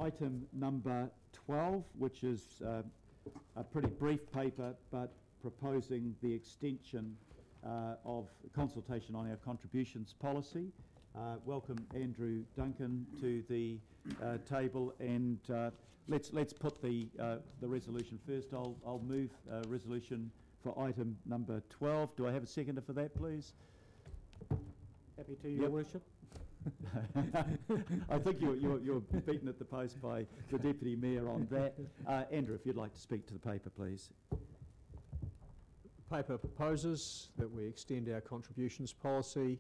item number 12, which is a pretty brief paper, but proposing the extension of consultation on our contributions policy. Welcome Andrew Duncan to the table, and let's put the resolution first. I'll move resolution for item number 12. Do I have a seconder for that, please? Happy to, Your Worship. I think you're beaten at the post by the Deputy Mayor on that. Andrew, if you'd like to speak to the paper, please. The paper proposes that we extend our contributions policy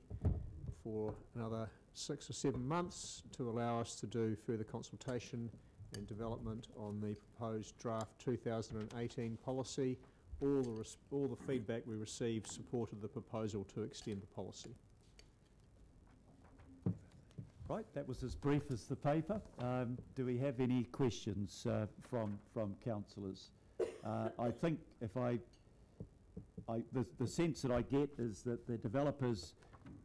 for another 6 or 7 months to allow us to do further consultation and development on the proposed draft 2018 policy. All the feedback we received supported the proposal to extend the policy. Right, that was as brief as the paper. Do we have any questions from councillors? I think if the sense that I get is that the developers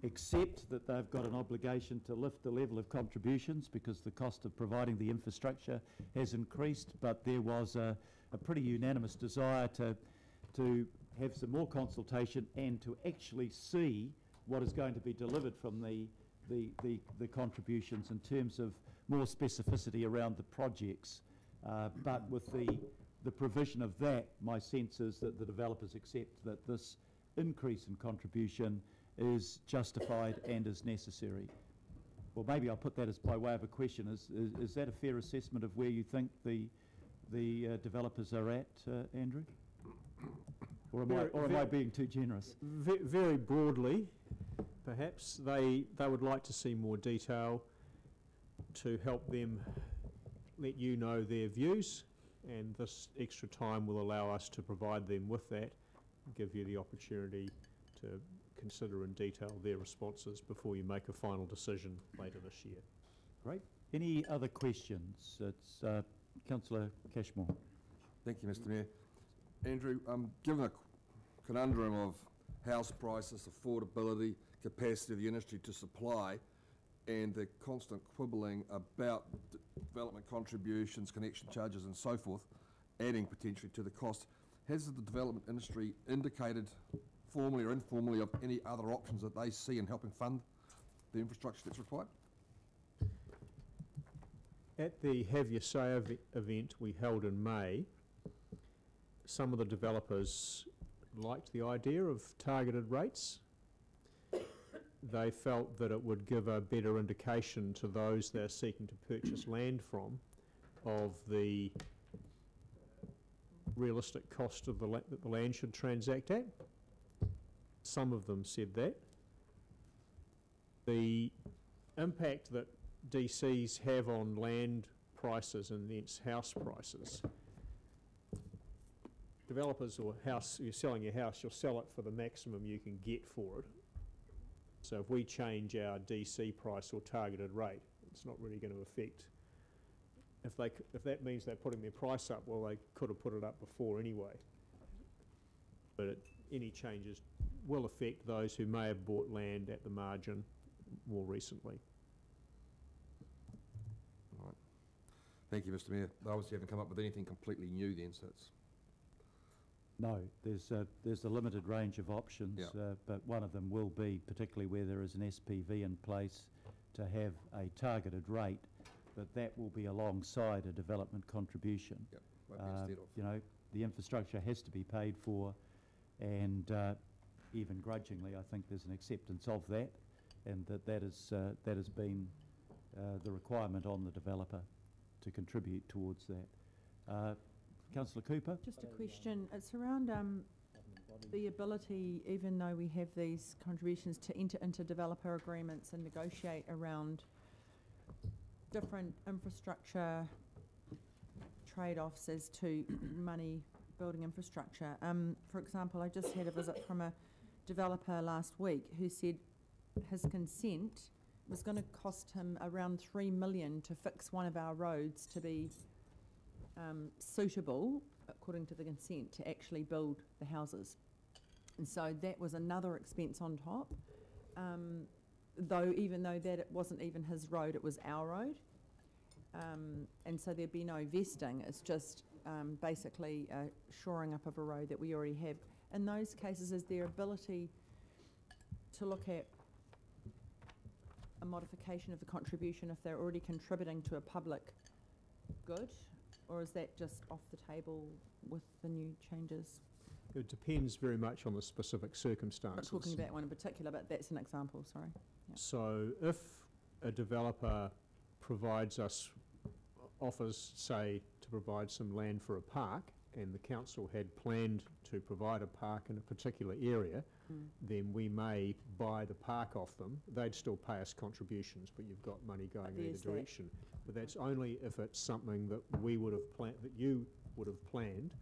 accept that they've got an obligation to lift the level of contributions because the cost of providing the infrastructure has increased, but there was a pretty unanimous desire to have some more consultation and to actually see what is going to be delivered from the contributions in terms of more specificity around the projects. But with the provision of that, my sense is that the developers accept that this increase in contribution is justified and is necessary. Well, maybe I'll put that as by way of a question. Is that a fair assessment of where you think the developers are at, Andrew? Or am I being too generous? Very broadly, perhaps they would like to see more detail to help them let you know their views, and this extra time will allow us to provide them with that, give you the opportunity to consider in detail their responses before you make a final decision later this year. Great. Any other questions? It's Councillor Cashmore. Thank you, Mr Mayor. Andrew, given the conundrum of house prices, affordability, capacity of the industry to supply, and the constant quibbling about development contributions, connection charges and so forth, adding potentially to the cost, has the development industry indicated formally or informally of any other options that they see in helping fund the infrastructure that's required? At the Have Your Say event we held in May, some of the developers liked the idea of targeted rates. They felt that it would give a better indication to those they're seeking to purchase land from of the realistic cost of that the land should transact at. Some of them said that. The impact that DCs have on land prices and thence house prices. Developers or house, you're selling your house, you'll sell it for the maximum you can get for it. So if we change our DC price or targeted rate, it's not really going to affect. If that means they're putting their price up, well, they could have put it up before anyway. But any changes will affect those who may have bought land at the margin more recently. All right. Thank you, Mr Mayor. They obviously haven't come up with anything completely new then, so it's... No, there's a limited range of options, yeah. But one of them will be, particularly where there is an SPV in place, to have a targeted rate, but that will be alongside a development contribution. Yep. Won't be instead of. You know, the infrastructure has to be paid for, and even grudgingly, I think there's an acceptance of that, and that has been the requirement on the developer to contribute towards that. Councillor Cooper? Just a question. It's around the ability, even though we have these contributions, to enter into developer agreements and negotiate around different infrastructure trade-offs as to money building infrastructure. For example, I just had a visit from a developer last week who said his consent was going to cost him around $3 million to fix one of our roads to be suitable, according to the consent, to actually build the houses. And so that was another expense on top, even though that it wasn't even his road, it was our road. And so there'd be no vesting, it's just basically shoring up of a road that we already have. In those cases, is there ability to look at a modification of the contribution if they're already contributing to a public good? Or is that just off the table with the new changes? It depends very much on the specific I'm not circumstances. talking about one in particular, but that's an example, sorry. So if a developer offers, say, to provide some land for a park, and the council had planned to provide a park in a particular area, then we may buy the park off them. They'd still pay us contributions, but you've got money going in there's either direction. But that's only if it's something that we would have planned, that you would have planned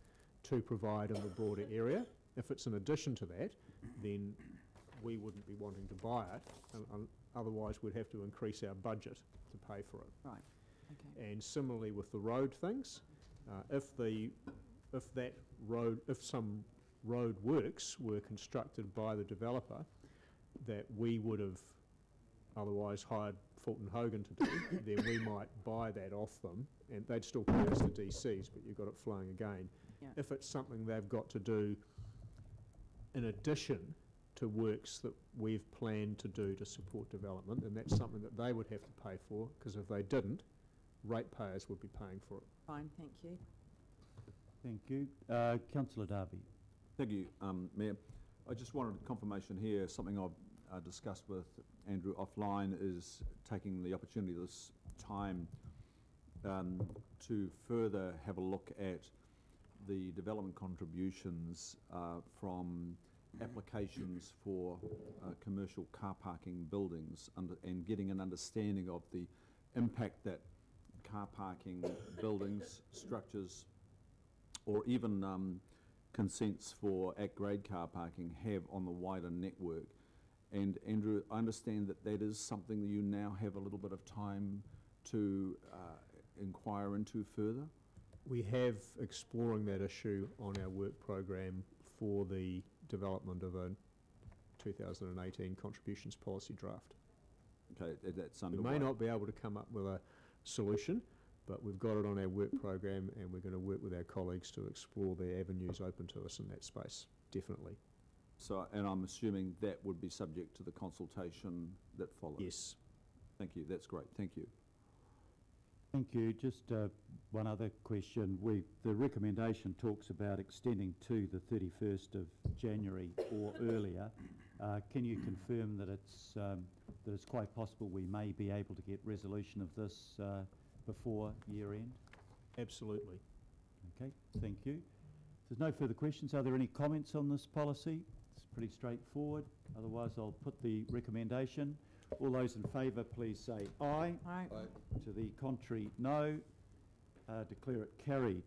to provide in the broader area. If it's in addition to that, then we wouldn't be wanting to buy it. Otherwise, we'd have to increase our budget to pay for it. Right, okay. And similarly with the road things, if some road works were constructed by the developer that we would have otherwise hired Fulton Hogan to do, then we might buy that off them, and they'd still pay us the DCs, but you've got it flowing again. Yeah. If it's something they've got to do in addition to works that we've planned to do to support development, and that's something that they would have to pay for, because if they didn't, ratepayers would be paying for it. Fine, thank you. Thank you. Councillor Darby. Thank you, Mayor. I just wanted confirmation here. Something I've discussed with Andrew offline is taking the opportunity this time to further have a look at the development contributions from applications for commercial car parking buildings and getting an understanding of the impact that car parking buildings, structures, or even consents for at-grade car parking have on the wider network. And Andrew, I understand that that is something that you now have a little bit of time to inquire into further? We have exploring that issue on our work program for the development of a 2018 contributions policy draft. Okay, that's We underway. may not be able to come up with a solution, but we've got it on our work program, and we're going to work with our colleagues to explore the avenues open to us in that space, definitely. So, and I'm assuming that would be subject to the consultation that follows? Yes. Thank you, that's great, thank you. Thank you. Just one other question. The recommendation talks about extending to the 31st of January or earlier. Can you confirm that it's quite possible we may be able to get resolution of this before year end? Absolutely. Okay, thank you. If there's no further questions, are there any comments on this policy? It's pretty straightforward. Otherwise, I'll put the recommendation. All those in favour, please say aye. Aye. Aye. To the contrary, no. Declare it carried.